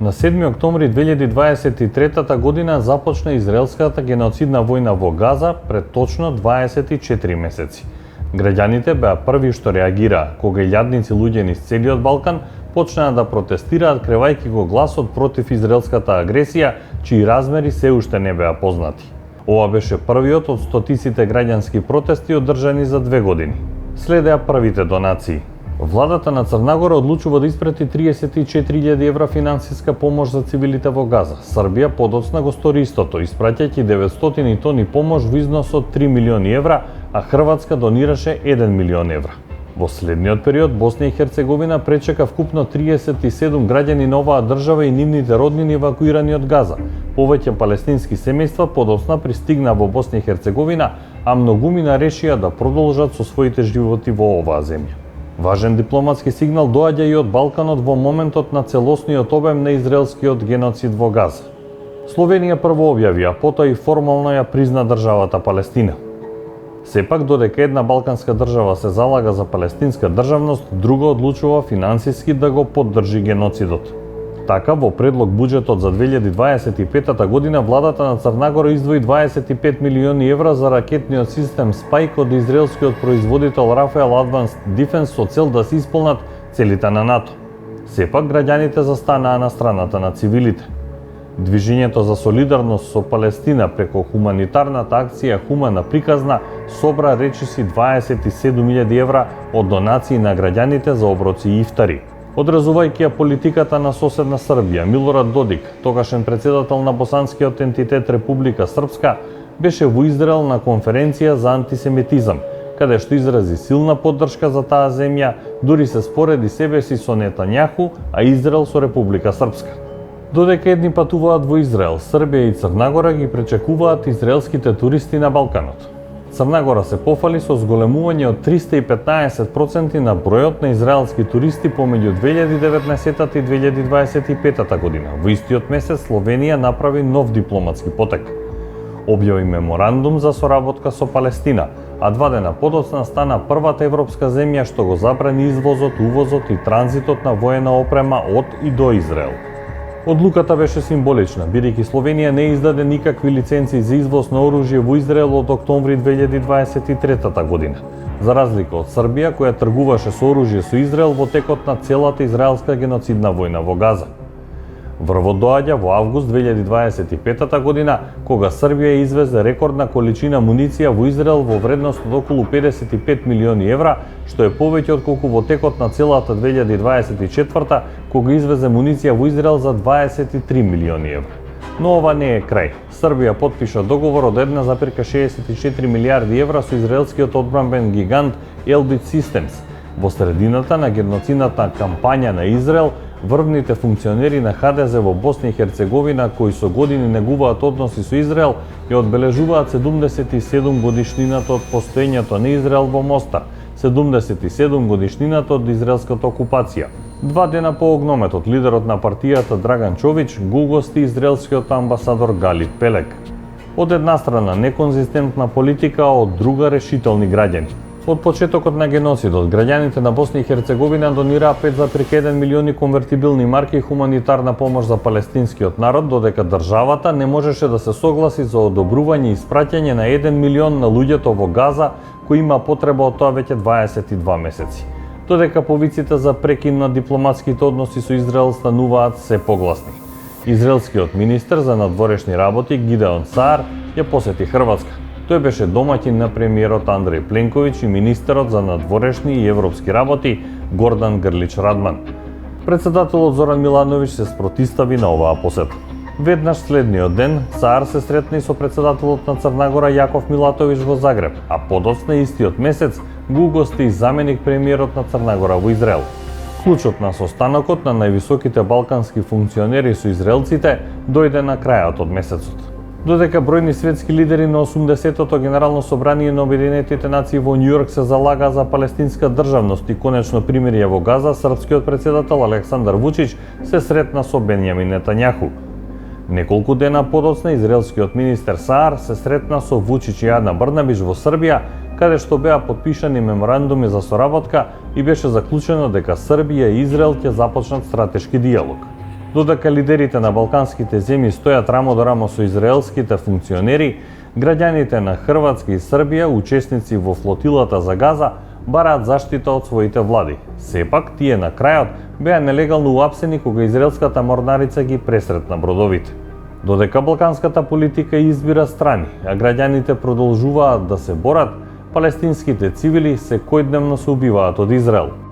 На 7 октомври 2023 година започна израелската геноцидна војна во Газа пред точно 24 месеци. Граѓаните беа први што реагираа кога илјадници луѓе низ целиот Балкан почнаа да протестираат кревајќи го гласот против израелската агресија, чии размери се уште не беа познати. Ова беше првиот од стотиците граѓански протести одржани за 2 години. Следеа првите донации. Владата на Црна Гора одлучува да испрати 34.000 евра финансиска помош за цивилите во Газа. Србија подоцна го стори истото, испраќајќи 900 тони помош во износ од 3 милиони евра, а Хрватска донираше 1 милион евра. Во следниот период Босна и Херцеговина пречека вкупно 37 граѓани на оваа држава и нивните роднини евакуирани од Газа. Повеќе палестински семејства подоцна пристигна во Босна и Херцеговина, а многумина решија да продолжат со своите животи во оваа земја. Важен дипломатски сигнал доаѓа и од Балканот во моментот на целосниот обем на израелскиот геноцид во Газа. Словенија прво објави, а потоа и формално ја призна државата Палестина. Сепак, додека една балканска држава се залага за палестинска државност, друга одлучува финансиски да го поддржи геноцидот. Така, во предлог буџетот за 2025 година, владата на Црна Гора издвои 25 милиони евра за ракетниот систем Спајк од израелскиот производител Рафаел Advanced Defense со цел да се исполнат целите на НАТО. Сепак, граѓаните застанаа на страната на цивилите. Движењето за солидарност со Палестина преку хуманитарната акција Хумана приказна собра речиси 27.000 евра од донации на граѓаните за оброци и ифтари. Одразувајќи ја политиката на соседна Србија, Милорад Додик, тогашен председател на босанскиот ентитет Република Српска, беше во Израел на конференција за антисемитизам, каде што изрази силна поддршка за таа земја, дури се спореди себе си со Нетањаху, а Израел со Република Српска. Додека едни патуваат во Израел, Србија и Црна Гора ги пречекуваат израелските туристи на Балканот. Црна Гора се пофали со зголемување од 315% на бројот на израелски туристи помеѓу 2019 и 2025 година. Во истиот месец Словенија направи нов дипломатски потек. Објави меморандум за соработка со Палестина, а 2 дена подоцна стана првата европска земја што го забрани извозот, увозот и транзитот на воена опрема од и до Израел. Одлуката беше символична, бидејќи Словенија не издаде никакви лиценци за извоз на оружје во Израел од октомври 2023 година, за разлика од Србија која тргуваше со оружје со Израел во текот на целата израелска геноцидна војна во Газа. Врвот доаѓа во август 2025 година, кога Србија извезе рекордна количина муниција во Израел во вредност од околу 55 милиони евра, што е повеќе отколку во текот на целата 2024, кога извезе муниција во Израел за 23 милиони евра. Но ова не е крај. Србија потпиша договор од 1,64 милиарди евра со израелскиот одбранбен гигант Elbit Systems. Во средината на геноцидната кампања на Израел, врвните функционери на ХДЗ во Босна и Херцеговина, кои со години негуваат односи со Израел, ја одбележуваат 77 годишнината од постоењето на Израел во Мостар, 77 годишнината од израелската окупација. 2 дена по огнометот, лидерот на партијата Драган Чович го угости израелскиот амбасадор Галит Пелек. Од една страна неконзистентна политика, а од друга решителни граѓани. Од почетокот на геноцидот, граѓаните на Босна и Херцеговина донираа 5,1 милиони конвертибилни марки хуманитарна помош за палестинскиот народ, додека државата не можеше да се согласи за одобрување и испраќање на 1 милион на луѓето во Газа, кои има потреба од тоа веќе 22 месеци. Додека повиците за прекин на дипломатските односи со Израел стануваат се погласни. Израелскиот министер за надворешни работи Гидеон Саар ја посети Хрватска. Тој беше домаќин на премиерот Андреј Пленковиќ и министерот за надворешни и европски работи Гордан Грлич Радман. Председателот Зоран Милановиќ се спротивстави на оваа посета. Веднаш следниот ден Саар се сретна и со председателот на Црна Гора Јаков Милатовиќ во Загреб, а подоцна истиот месец го угости и заменик премиерот на Црна Гора во Израел. Клучот на состанокот на највисоките балкански функционери со израелците дојде на крајот од месецот. Додека бројни светски лидери на 80-тото Генерално собрание на Обединетите нации во Њујорк се залага за палестинска државност и конечно примирие во Газа, српскиот председател Александар Вучич се сретна со Бенјамин Нетањаху. Неколку дена подоцна израелскиот министер Саар се сретна со Вучич и Ана Брнабиш во Србија, каде што беа потпишани меморандуми за соработка и беше заклучено дека Србија и Израел ќе започнат стратешки диалог. Додека лидерите на балканските земји стојат рамо до рамо со израелските функционери, граѓаните на Хрватска и Србија, учесници во флотилата за Газа, бараат заштита од своите влади. Сепак, тие на крајот беа нелегално уапсени кога израелската морнарица ги пресретна бродовите. Додека балканската политика избира страни, а граѓаните продолжуваат да се борат, палестинските цивили секојдневно се убиваат од Израел.